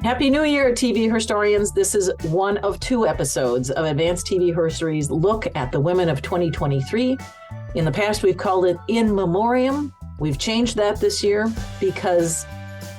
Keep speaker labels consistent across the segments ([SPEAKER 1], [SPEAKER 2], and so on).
[SPEAKER 1] Happy New Year, TV Herstoryans. This is one of two episodes of Advanced TV Herstory's look at the women of 2023. In the past, we've called it In Memoriam. We've changed that this year because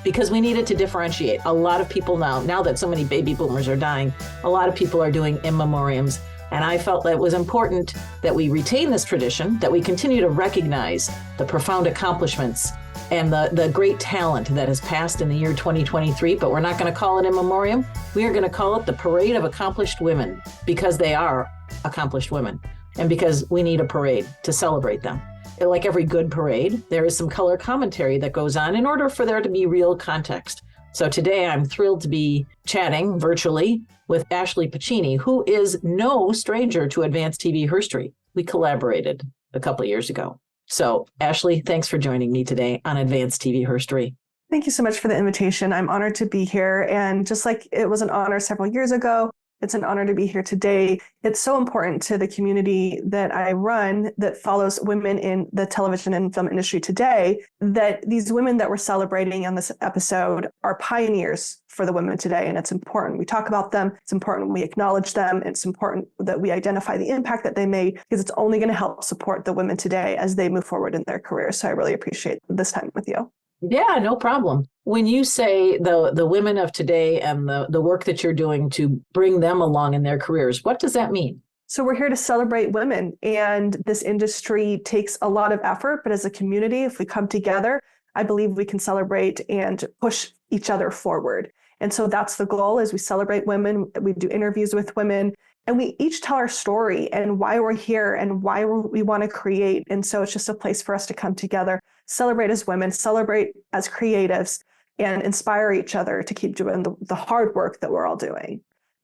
[SPEAKER 1] we needed to differentiate. A lot of people now that so many baby boomers are dying, a lot of people are doing In Memoriams. And I felt that it was important that we retain this tradition, that we continue to recognize the profound accomplishments and the great talent that has passed in the year 2023, but we're not going to call it In Memoriam. We are going to call it the Parade of Accomplished Women, because they are accomplished women and because we need a parade to celebrate them. Like every good parade, there is some color commentary that goes on in order for there to be real context. So today I'm thrilled to be chatting virtually with Ashley Pacini, who is no stranger to Advanced TV Herstory. We collaborated a couple of years ago. So, Ashley, thanks for joining me today on Advanced TV Herstory.
[SPEAKER 2] Thank you so much for the invitation. I'm honored to be here. And just like it was an honor several years ago, it's an honor to be here today. It's so important to the community that I run that follows women in the television and film industry today, that these women that we're celebrating on this episode are pioneers for the women today. And it's important we talk about them. It's important we acknowledge them. It's important that we identify the impact that they made, because it's only going to help support the women today as they move forward in their careers. So I really appreciate this time with you.
[SPEAKER 1] Yeah, no problem. When you say the women of today and the work that you're doing to bring them along in their careers, what does that mean?
[SPEAKER 2] So we're here to celebrate women, and this industry takes a lot of effort, but as a community, if we come together, I believe we can celebrate and push each other forward. And so that's the goal, is we celebrate women, we do interviews with women, and we each tell our story and why we're here and why we want to create. And so it's just a place for us to come together, celebrate as women, celebrate as creatives, and inspire each other to keep doing the hard work that we're all doing.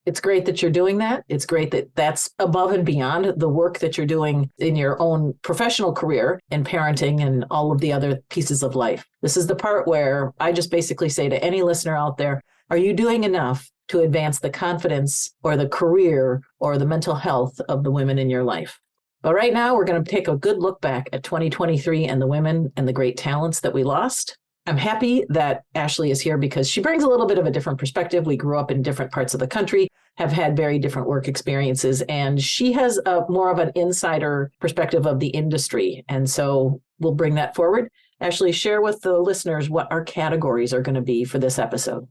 [SPEAKER 1] It's great that you're doing that. It's great that that's above and beyond the work that you're doing in your own professional career in parenting and all of the other pieces of life. This is the part where I just basically say to any listener out there, are you doing enough to advance the confidence or the career or the mental health of the women in your life? But right now, we're going to take a good look back at 2023 and the women and the great talents that we lost. I'm happy that Ashley is here because she brings a little bit of a different perspective. We grew up in different parts of the country, have had very different work experiences, and she has more of an insider perspective of the industry. And so we'll bring that forward. Ashley, share with the listeners what our categories are going to be for this episode.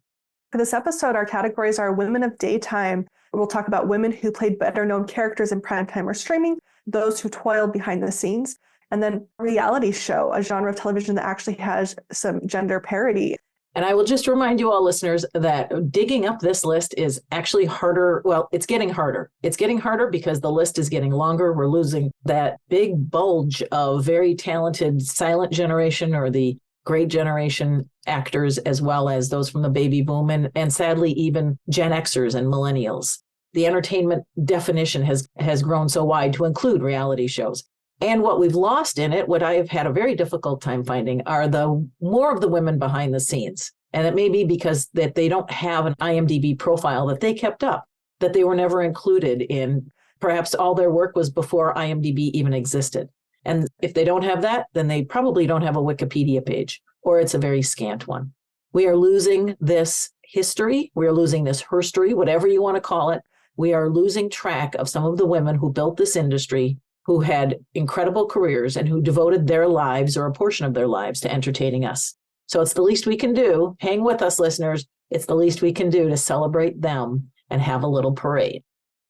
[SPEAKER 2] For this episode, our categories are Women of Daytime. We'll talk about women who played better known characters in primetime or streaming, those who toiled behind the scenes, and then reality show, a genre of television that actually has some gender parity.
[SPEAKER 1] And I will just remind you all listeners that digging up this list is actually harder. Well, it's getting harder. It's getting harder because the list is getting longer. We're losing that big bulge of very talented silent generation or the great generation actors, as well as those from the baby boom and sadly, even Gen Xers and millennials. The entertainment definition has grown so wide to include reality shows. And what we've lost in it, what I've had a very difficult time finding, are the more of the women behind the scenes. And it may be because that they don't have an IMDb profile that they kept up, that they were never included in. Perhaps all their work was before IMDb even existed. And if they don't have that, then they probably don't have a Wikipedia page, or it's a very scant one. We are losing this history. We are losing this herstory, whatever you want to call it. We are losing track of some of the women who built this industry, who had incredible careers and who devoted their lives or a portion of their lives to entertaining us. So it's the least we can do. Hang with us, listeners. It's the least we can do to celebrate them and have a little parade.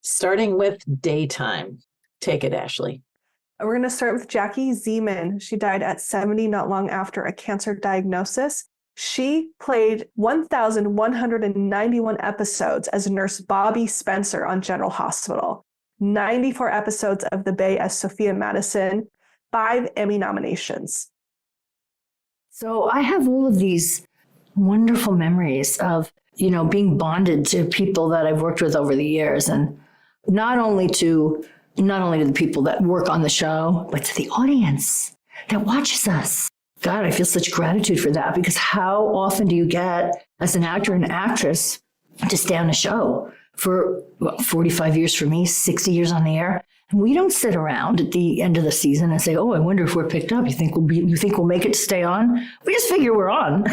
[SPEAKER 1] Starting with daytime. Take it, Ashley.
[SPEAKER 2] We're going to start with Jackie Zeman. She died at 70 not long after a cancer diagnosis. She played 1,191 episodes as Nurse Bobby Spencer on General Hospital, 94 episodes of The Bay as Sophia Madison, 5 Emmy nominations.
[SPEAKER 3] So I have all of these wonderful memories of, being bonded to people that I've worked with over the years, and not only to the people that work on the show, but to the audience that watches us. God, I feel such gratitude for that, because how often do you get, as an actor and actress, to stay on a show for 45 years for me, 60 years on the air? And we don't sit around at the end of the season and say, oh, I wonder if we're picked up. You think we'll make it to stay on? We just figure we're on.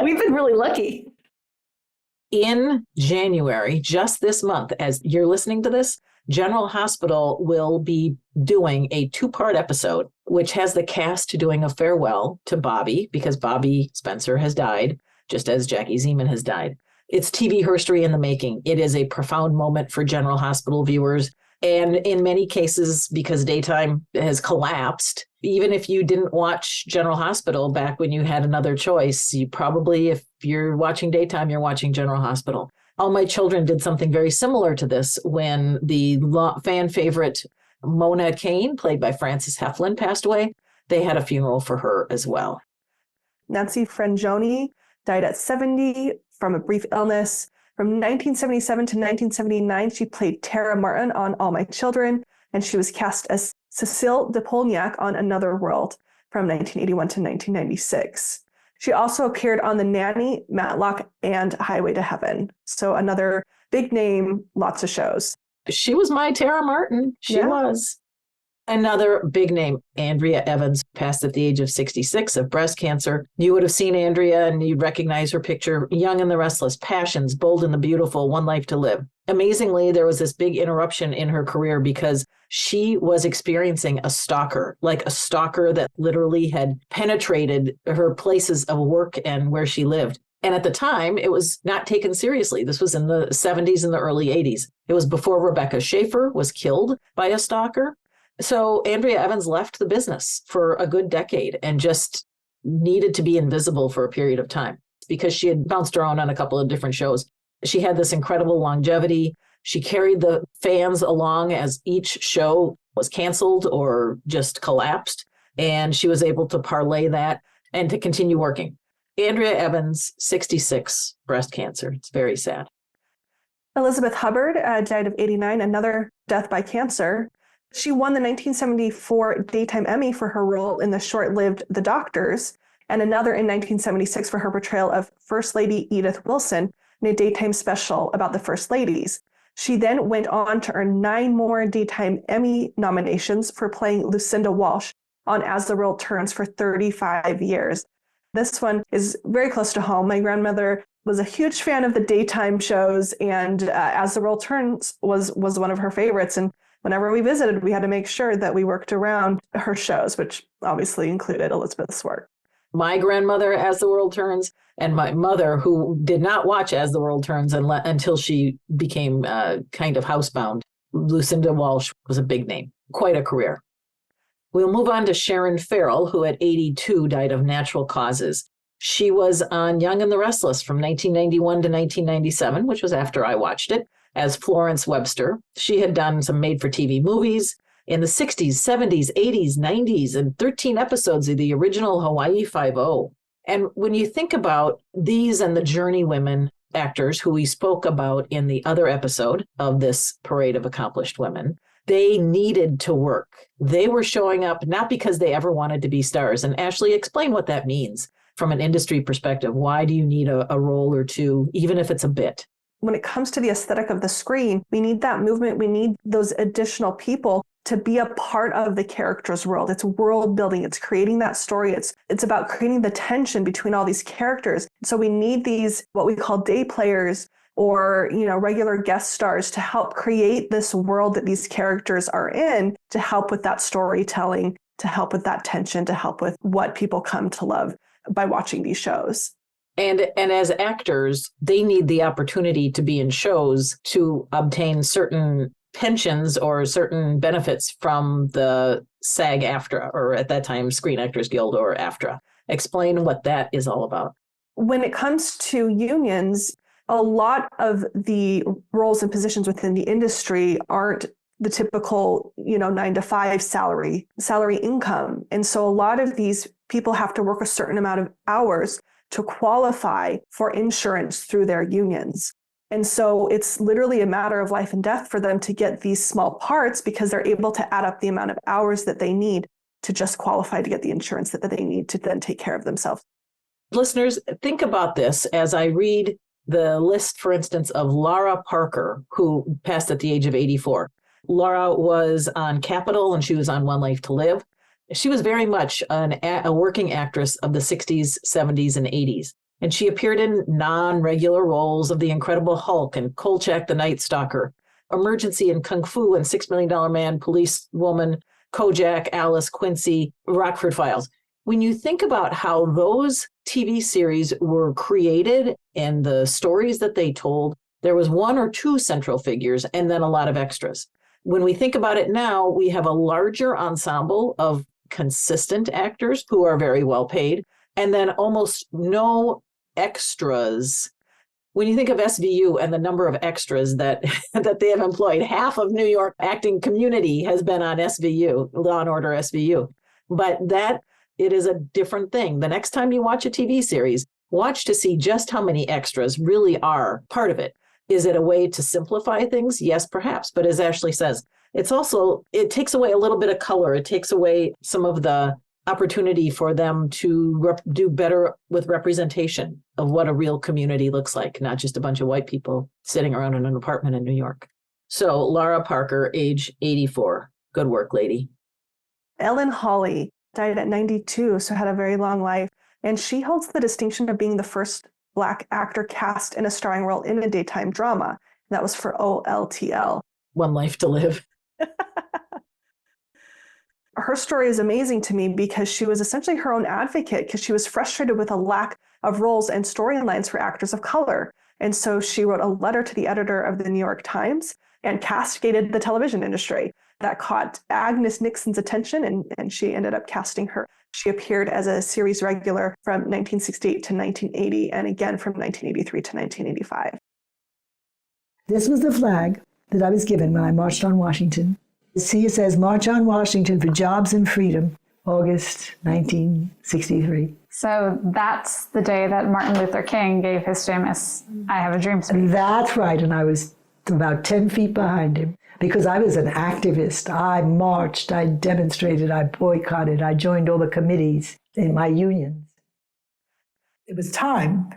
[SPEAKER 3] We've been really lucky.
[SPEAKER 1] In January, just this month, as you're listening to this, General Hospital will be doing a 2-part episode, which has the cast doing a farewell to Bobby, because Bobby Spencer has died, just as Jackie Zeman has died. It's TV Herstory in the making. It is a profound moment for General Hospital viewers. And in many cases, because daytime has collapsed, even if you didn't watch General Hospital back when you had another choice, you probably, if you're watching daytime, you're watching General Hospital. All My Children did something very similar to this when the fan favorite Mona Kane, played by Frances Heflin, passed away. They had a funeral for her as well.
[SPEAKER 2] Nancy Frangioni died at 70 from a brief illness. From 1977 to 1979, she played Tara Martin on All My Children, and she was cast as Cecile de Polniak on Another World from 1981 to 1996. She also appeared on The Nanny, Matlock, and Highway to Heaven. So another big name, lots of shows.
[SPEAKER 1] She was my Tara Martin. She was. Another big name, Andrea Evans, passed at the age of 66 of breast cancer. You would have seen Andrea and you'd recognize her picture, Young and the Restless, Passions, Bold and the Beautiful, One Life to Live. Amazingly, there was this big interruption in her career because she was experiencing a stalker, like a stalker that literally had penetrated her places of work and where she lived. And at the time, it was not taken seriously. This was in the 70s and the early 80s. It was before Rebecca Schaefer was killed by a stalker. So Andrea Evans left the business for a good decade and just needed to be invisible for a period of time because she had bounced around on a couple of different shows. She had this incredible longevity. She carried the fans along as each show was canceled or just collapsed. And she was able to parlay that and to continue working. Andrea Evans, 66, breast cancer. It's very sad.
[SPEAKER 2] Elizabeth Hubbard died of 89, another death by cancer. She won the 1974 Daytime Emmy for her role in the short-lived The Doctors, and another in 1976 for her portrayal of First Lady Edith Wilson in a daytime special about the First Ladies. She then went on to earn 9 more Daytime Emmy nominations for playing Lucinda Walsh on As the World Turns for 35 years. This one is very close to home. My grandmother was a huge fan of the daytime shows, and As the World Turns was one of her favorites. And whenever we visited, we had to make sure that we worked around her shows, which obviously included Elizabeth's work.
[SPEAKER 1] My grandmother, As the World Turns, and my mother, who did not watch As the World Turns until she became kind of housebound. Lucinda Walsh was a big name, quite a career. We'll move on to Sharon Farrell, who at 82 died of natural causes. She was on Young and the Restless from 1991 to 1997, which was after I watched it, as Florence Webster. She had done some made-for-TV movies in the 60s, 70s, 80s, 90s, and 13 episodes of the original Hawaii Five-0. And when you think about these and the Journey women actors who we spoke about in the other episode of this Parade of Accomplished Women, they needed to work. They were showing up not because they ever wanted to be stars. And Ashley, explain what that means from an industry perspective. Why do you need a role or two, even if it's a bit?
[SPEAKER 2] When it comes to the aesthetic of the screen, we need that movement. We need those additional people to be a part of the character's world. It's world building. It's creating that story. It's about creating the tension between all these characters. So we need these, what we call day players, or, regular guest stars to help create this world that these characters are in, to help with that storytelling, to help with that tension, to help with what people come to love by watching these shows.
[SPEAKER 1] And as actors, they need the opportunity to be in shows to obtain certain pensions or certain benefits from the SAG-AFTRA, or at that time, Screen Actors Guild, or AFTRA. Explain what that is all about.
[SPEAKER 2] When it comes to unions, a lot of the roles and positions within the industry aren't the typical, 9-to-5 salary income. And so a lot of these people have to work a certain amount of hours to qualify for insurance through their unions. And so it's literally a matter of life and death for them to get these small parts, because they're able to add up the amount of hours that they need to just qualify to get the insurance that they need to then take care of themselves.
[SPEAKER 1] Listeners, think about this as I read the list, for instance, of Lara Parker, who passed at the age of 84. Lara was on Capitol and she was on One Life to Live. She was very much a working actress of the 60s, 70s, and 80s. And she appeared in non-regular roles of The Incredible Hulk and Kolchak the Night Stalker, Emergency and Kung Fu and $6 Million Man, Police Woman, Kojak, Alice, Quincy, Rockford Files. When you think about how those TV series were created and the stories that they told, there was one or two central figures and then a lot of extras. When we think about it now, we have a larger ensemble of consistent actors who are very well paid, and then almost no extras. When you think of SVU and the number of extras that they have employed, half of New York acting community has been on SVU, Law and Order SVU. But that, it is a different thing. The next time you watch a TV series, watch to see just how many extras really are part of it. Is it a way to simplify things? Yes, perhaps. But as Ashley says, it takes away a little bit of color. It takes away some of the opportunity for them to do better with representation of what a real community looks like, not just a bunch of white people sitting around in an apartment in New York. So Lara Parker, age 84. Good work, lady.
[SPEAKER 2] Ellen Hawley died at 92, so had a very long life. And she holds the distinction of being the first Black actor cast in a starring role in a daytime drama. That was for OLTL.
[SPEAKER 1] One Life to Live.
[SPEAKER 2] Her story is amazing to me because she was essentially her own advocate because she was frustrated with a lack of roles and storylines for actors of color. And so she wrote a letter to the editor of the New York Times and castigated the television industry. That caught Agnes Nixon's attention, and she ended up casting her. She appeared as a series regular from 1968 to 1980, and again from 1983 to 1985.
[SPEAKER 4] This was the flag that I was given when I marched on Washington. See, it says, March on Washington for Jobs and Freedom, August 1963.
[SPEAKER 5] So that's the day that Martin Luther King gave his famous I Have a Dream speech.
[SPEAKER 4] That's right, and I was about 10 feet behind him because I was an activist. I marched, I demonstrated, I boycotted, I joined all the committees in my unions. It was time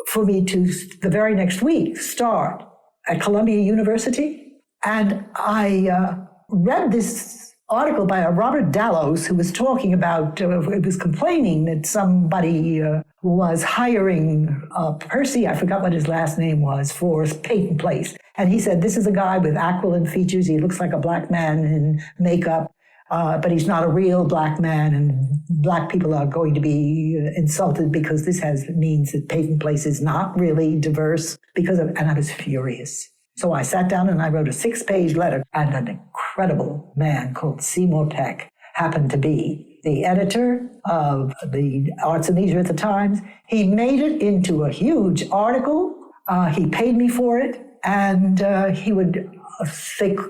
[SPEAKER 4] for me to, the very next week, start at Columbia University, and I read this article by Robert Dallows, who was talking about, it was complaining that somebody was hiring Percy, I forgot what his last name was, for Peyton Place. And he said, this is a guy with aquiline features. He looks like a black man in makeup, but he's not a real black man. And black people are going to be insulted because this means that Peyton Place is not really diverse and I was furious. So I sat down and I wrote a 6-page letter, and an incredible man called Seymour Peck happened to be the editor of the Arts and Leisure at the Times. He made it into a huge article. He paid me for it, and he would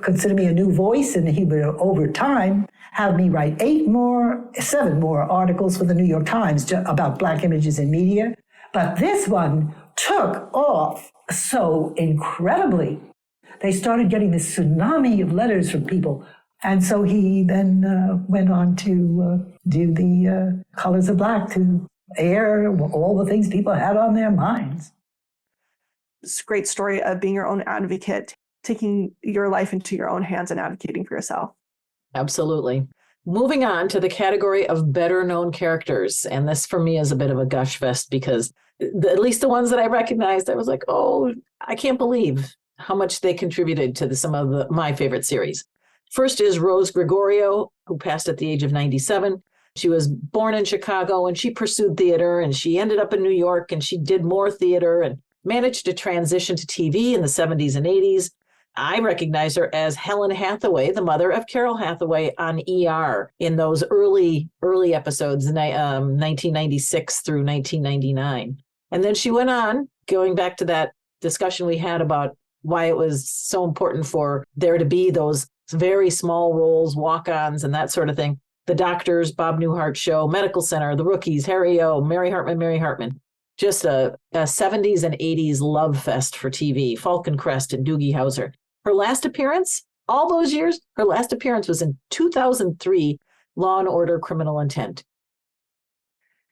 [SPEAKER 4] consider me a new voice, and he would, over time, have me write 7 more articles for the New York Times about Black images in media. But this one took off so incredibly. They started getting this tsunami of letters from people. And so he then went on to do the Colors of Black, to air all the things people had on their minds.
[SPEAKER 2] It's a great story of being your own advocate, taking your life into your own hands and advocating for yourself.
[SPEAKER 1] Absolutely. Moving on to the category of better known characters. And this for me is a bit of a gush fest because at least the ones that I recognized, I was like, oh, I can't believe how much they contributed to some of my favorite series. First is Rose Gregorio, who passed at the age of 97. She was born in Chicago and she pursued theater, and she ended up in New York and she did more theater and managed to transition to TV in the 70s and 80s. I recognize her as Helen Hathaway, the mother of Carol Hathaway on ER in those early episodes, 1996 through 1999. And then she went on, going back to that discussion we had about why it was so important for there to be those very small roles, walk-ons, and that sort of thing. The Doctors, Bob Newhart Show, Medical Center, The Rookies, Harry O, Mary Hartman. Just a 70s and 80s love fest for TV. Falcon Crest and Doogie Howser. Her last appearance, all those years, her last appearance was in 2003, Law and Order Criminal Intent.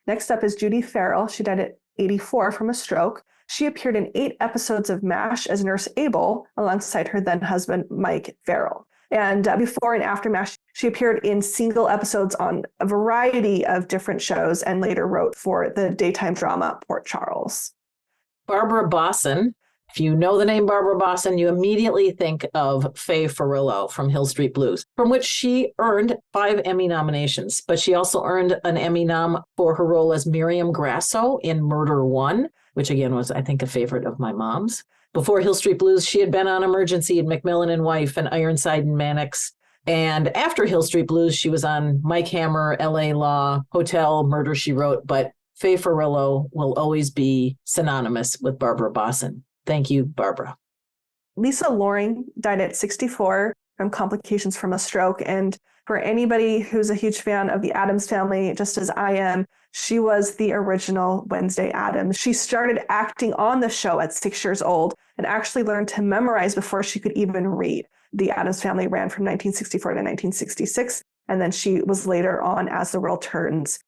[SPEAKER 2] Next up is Judy Farrell. She died at 84 from a stroke. She appeared in 8 episodes of MASH as Nurse Abel alongside her then husband, Mike Farrell. And before and after MASH, She appeared in single episodes on a variety of different shows and later wrote for the daytime drama Port Charles.
[SPEAKER 1] Barbara Bosson. If you know the name Barbara Bosson, you immediately think of Faye Farillo from Hill Street Blues, from which she earned 5 Emmy nominations. But she also earned an Emmy nom for her role as Miriam Grasso in Murder One, which again was, I think, a favorite of my mom's. Before Hill Street Blues, she had been on Emergency and Macmillan and Wife and Ironside and Mannix. And after Hill Street Blues, she was on Mike Hammer, LA Law, Hotel, Murder, She Wrote. But Faye Farillo will always be synonymous with Barbara Bosson. Thank you, Barbara.
[SPEAKER 2] Lisa Loring died at 64 from complications from a stroke. And for anybody who's a huge fan of the Addams Family, just as I am, she was the original Wednesday Addams. She started acting on the show at 6 years old and actually learned to memorize before she could even read. The Addams Family ran from 1964 to 1966, and then she was later on As the World Turns.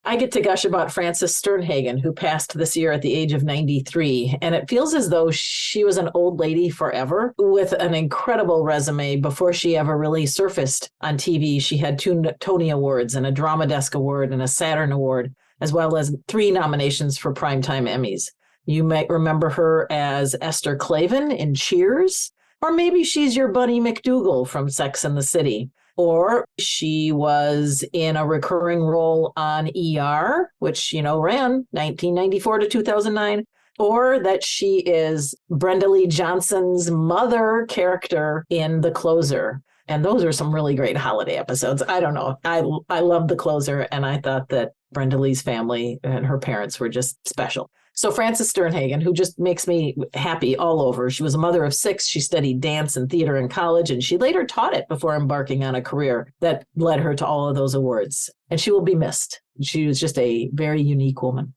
[SPEAKER 1] I get to gush about Frances Sternhagen, who passed this year at the age of 93. And it feels as though she was an old lady forever with an incredible resume. Before she ever really surfaced on TV, she had 2 Tony Awards and a Drama Desk Award and a Saturn Award, as well as 3 nominations for Primetime Emmys. You might remember her as Esther Clavin in Cheers, or maybe she's your Bunny McDougal from Sex and the City. Or she was in a recurring role on ER, which, ran 1994 to 2009. Or that she is Brenda Lee Johnson's mother character in The Closer. And those are some really great holiday episodes. I don't know. I love The Closer, and I thought that Brenda Lee's family and her parents were just special. So Frances Sternhagen, who just makes me happy all over. She was a mother of 6. She studied dance and theater in college, and she later taught it before embarking on a career that led her to all of those awards. And she will be missed. She was just a very unique woman.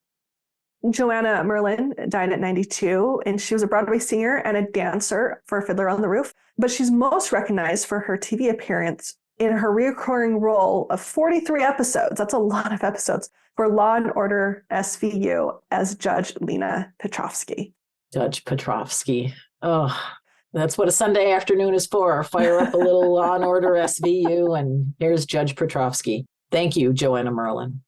[SPEAKER 2] Joanna Merlin died at 92, and she was a Broadway singer and a dancer for Fiddler on the Roof. But she's most recognized for her TV appearance in her recurring role of 43 episodes. That's a lot of episodes for Law and Order SVU as Judge Lena Petrovsky.
[SPEAKER 1] Judge Petrovsky. Oh, that's what a Sunday afternoon is for. Fire up a little Law and Order SVU, and here's Judge Petrovsky. Thank you, Joanna Merlin.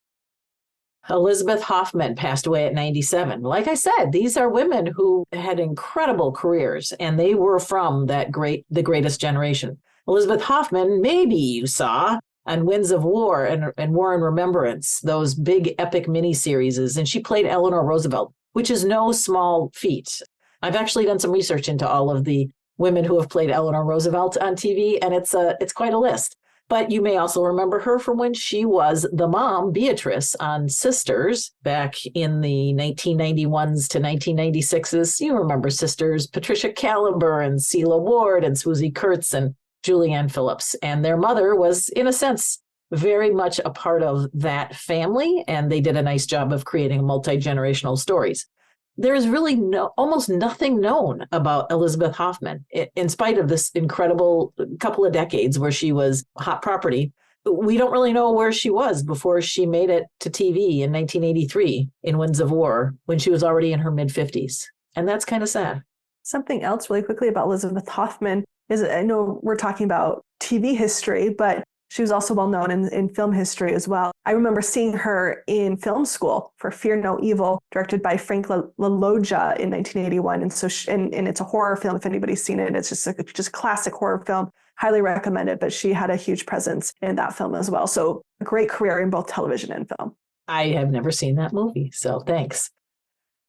[SPEAKER 1] Elizabeth Hoffman passed away at 97. Like I said, these are women who had incredible careers, and they were from the greatest generation. Elizabeth Hoffman, maybe you saw on Winds of War and War and Remembrance, those big epic miniseries, and she played Eleanor Roosevelt, which is no small feat. I've actually done some research into all of the women who have played Eleanor Roosevelt on TV, and it's quite a list. But you may also remember her from when she was the mom, Beatrice, on Sisters back in the 1991s to 1996s. You remember Sisters, Patricia Caliber and Celia Ward and Swoosie Kurtz and Julianne Phillips. And their mother was, in a sense, very much a part of that family. And they did a nice job of creating multi-generational stories. There is really almost nothing known about Elizabeth Hoffman. In spite of this incredible couple of decades where she was hot property, we don't really know where she was before she made it to TV in 1983 in Winds of War, when she was already in her mid-50s. And that's kind of sad.
[SPEAKER 2] Something else really quickly about Elizabeth Hoffman is, I know we're talking about TV history, but she was also well known in film history as well. I remember seeing her in film school for Fear No Evil, directed by Frank LaLoggia in 1981. And so, and it's a horror film. If anybody's seen it, it's just classic horror film. Highly recommended. But she had a huge presence in that film as well. So a great career in both television and film.
[SPEAKER 1] I have never seen that movie, so thanks.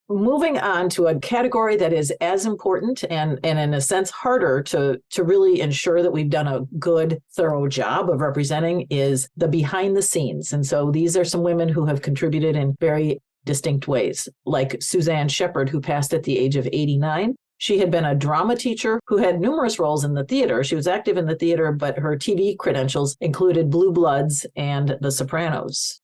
[SPEAKER 1] Moving on to a category that is as important and in a sense harder to really ensure that we've done a good, thorough job of representing is the behind the scenes. And so these are some women who have contributed in very distinct ways, like Suzanne Shepard, who passed at the age of 89. She had been a drama teacher who had numerous roles in the theater. She was active in the theater, but her TV credentials included Blue Bloods and The Sopranos.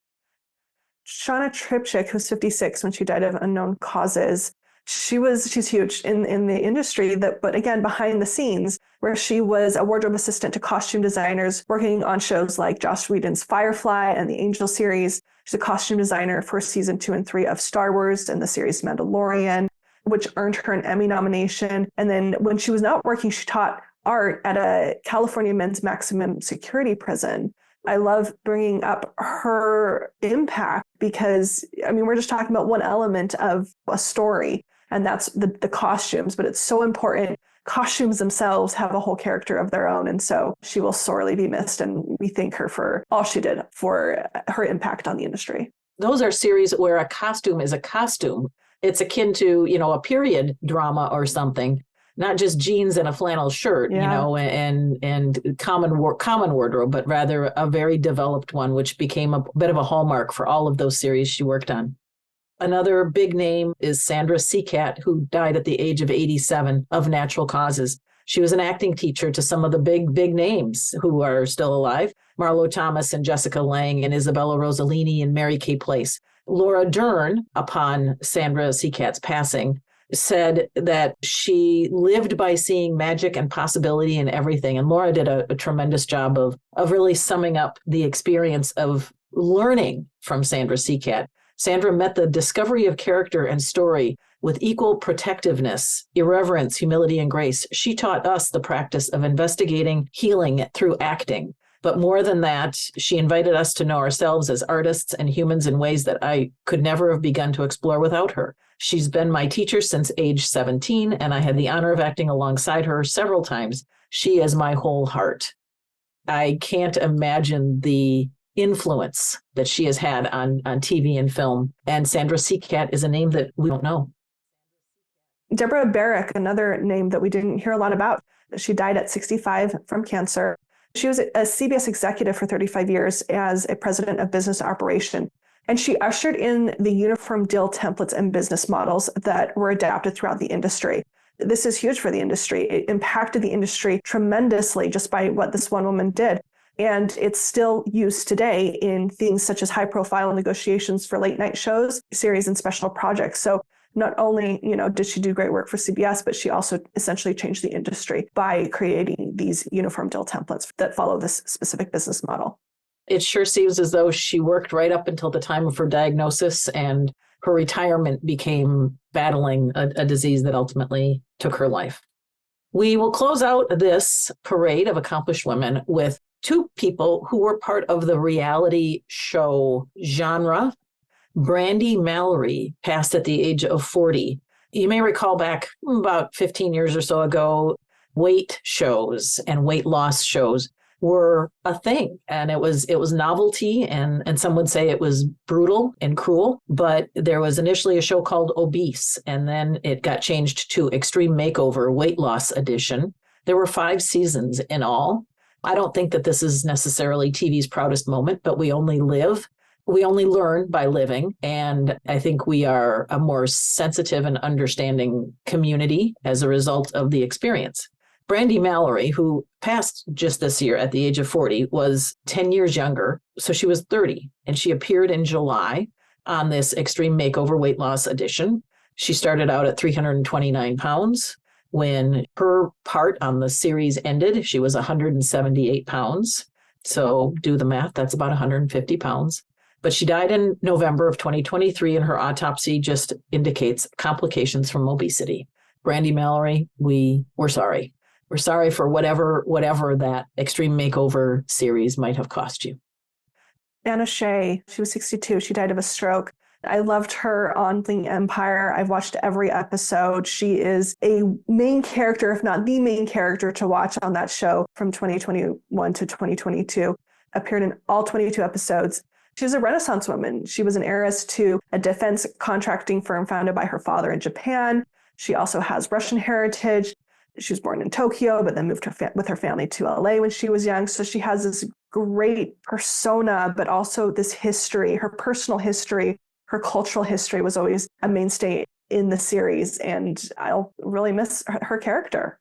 [SPEAKER 2] Shauna Tripchick, who's 56 when she died of unknown causes. She's huge in the industry, but again, behind the scenes, where she was a wardrobe assistant to costume designers working on shows like Joss Whedon's Firefly and the Angel series. She's a costume designer for season 2 and 3 of Star Wars and the series Mandalorian, which earned her an Emmy nomination. And then when she was not working, she taught art at a California men's maximum security prison. I love bringing up her impact because, I mean, we're just talking about one element of a story, and that's the costumes, but it's so important. Costumes themselves have a whole character of their own. And so she will sorely be missed. And we thank her for all she did for her impact on the industry.
[SPEAKER 1] Those are series where a costume is a costume. It's akin to, a period drama or something, not just jeans and a flannel shirt, and common wardrobe, but rather a very developed one, which became a bit of a hallmark for all of those series she worked on. Another big name is Sandra Seacat, who died at the age of 87 of natural causes. She was an acting teacher to some of the big names who are still alive, Marlo Thomas and Jessica Lange and Isabella Rossellini and Mary Kay Place. Laura Dern, upon Sandra Seacat's passing, said that she lived by seeing magic and possibility in everything. And Laura did a tremendous job of really summing up the experience of learning from Sandra Seacat. Sandra met the discovery of character and story with equal protectiveness, irreverence, humility, and grace. She taught us the practice of investigating healing through acting. But more than that, she invited us to know ourselves as artists and humans in ways that I could never have begun to explore without her. She's been my teacher since age 17, and I had the honor of acting alongside her several times. She is my whole heart. I can't imagine the influence that she has had on TV and film. And Sandra Seacat is a name that we don't know.
[SPEAKER 2] Deborah Barrick, another name that we didn't hear a lot about. She died at 65 from cancer. She was a CBS executive for 35 years as a president of business operation. And she ushered in the uniform deal templates and business models that were adapted throughout the industry. This is huge for the industry. It impacted the industry tremendously just by what this one woman did. And it's still used today in things such as high-profile negotiations for late-night shows, series, and special projects. So not only, did she do great work for CBS, but she also essentially changed the industry by creating these uniform deal templates that follow this specific business model.
[SPEAKER 1] It sure seems as though she worked right up until the time of her diagnosis, and her retirement became battling a disease that ultimately took her life. We will close out this parade of accomplished women with two people who were part of the reality show genre. Brandy Mallory passed at the age of 40. You may recall back about 15 years or so ago, weight shows and weight loss shows were a thing. And it was novelty, and some would say it was brutal and cruel. But there was initially a show called Obese, and then it got changed to Extreme Makeover Weight Loss Edition. There were 5 seasons in all. I don't think that this is necessarily TV's proudest moment, but we only learn by living. And I think we are a more sensitive and understanding community as a result of the experience. Brandy Mallory, who passed just this year at the age of 40, was 10 years younger. So she was 30, and she appeared in July on this Extreme Makeover Weight Loss Edition. She started out at 329 pounds. When her part on the series ended, she was 178 pounds. So do the math, that's about 150 pounds. But she died in November of 2023, and her autopsy just indicates complications from obesity. Brandy Mallory, we're sorry. We're sorry for whatever that Extreme Makeover series might have cost you.
[SPEAKER 2] Anna Shea, she was 62. She died of a stroke. I loved her on The Empire. I've watched every episode. She is a main character, if not the main character, to watch on that show from 2021 to 2022. Appeared in all 22 episodes. She was a Renaissance woman. She was an heiress to a defense contracting firm founded by her father in Japan. She also has Russian heritage. She was born in Tokyo, but then moved with her family to LA when she was young. So she has this great persona, but also this history, her personal history. Her cultural history was always a mainstay in the series, and I'll really miss her character.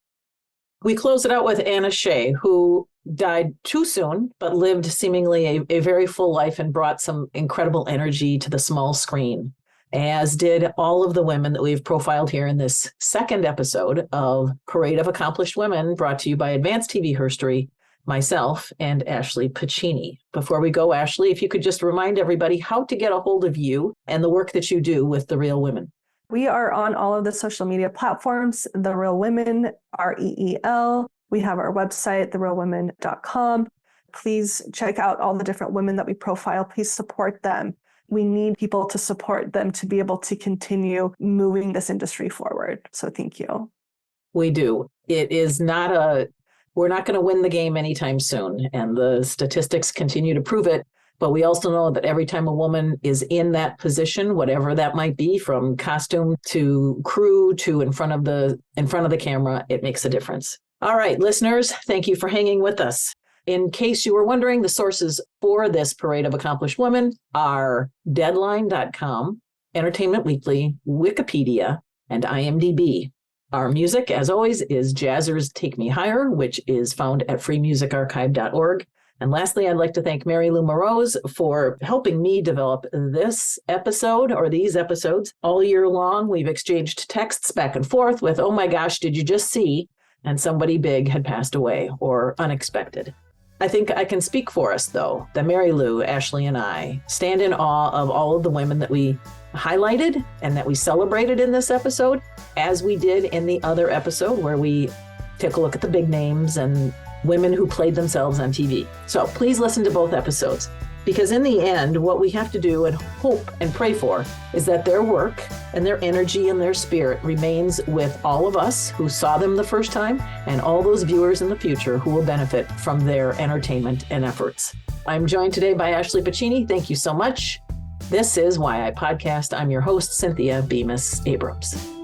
[SPEAKER 1] We close it out with Anna Shea, who died too soon, but lived seemingly a very full life and brought some incredible energy to the small screen, as did all of the women that we've profiled here in this second episode of Parade of Accomplished Women, brought to you by Advanced TV Herstory, myself, and Ashley Pacini. Before we go, Ashley, if you could just remind everybody how to get a hold of you and the work that you do with The Real Women.
[SPEAKER 2] We are on all of the social media platforms, The Real Women, REEL. We have our website, therealwomen.com. Please check out all the different women that we profile. Please support them. We need people to support them to be able to continue moving this industry forward. So thank you.
[SPEAKER 1] We do. It is not we're not going to win the game anytime soon. And the statistics continue to prove it. But we also know that every time a woman is in that position, whatever that might be, from costume to crew to in front of the camera, it makes a difference. All right, listeners, thank you for hanging with us. In case you were wondering, the sources for this Parade of Accomplished Women are Deadline.com, Entertainment Weekly, Wikipedia, and IMDb. Our music, as always, is Jazzer's Take Me Higher, which is found at freemusicarchive.org. And lastly, I'd like to thank Mary Lou Morose for helping me develop this episode or these episodes all year long. We've exchanged texts back and forth with, oh my gosh, did you just see? And somebody big had passed away or unexpected. I think I can speak for us, though, that Mary Lou, Ashley, and I stand in awe of all of the women that we highlighted and that we celebrated in this episode, as we did in the other episode where we took a look at the big names and women who played themselves on TV. So please listen to both episodes, because in the end, what we have to do and hope and pray for is that their work and their energy and their spirit remains with all of us who saw them the first time and all those viewers in the future who will benefit from their entertainment and efforts. I'm joined today by Ashley Pacini. Thank you so much. This is Why I Podcast. I'm your host, Cynthia Bemis Abrams.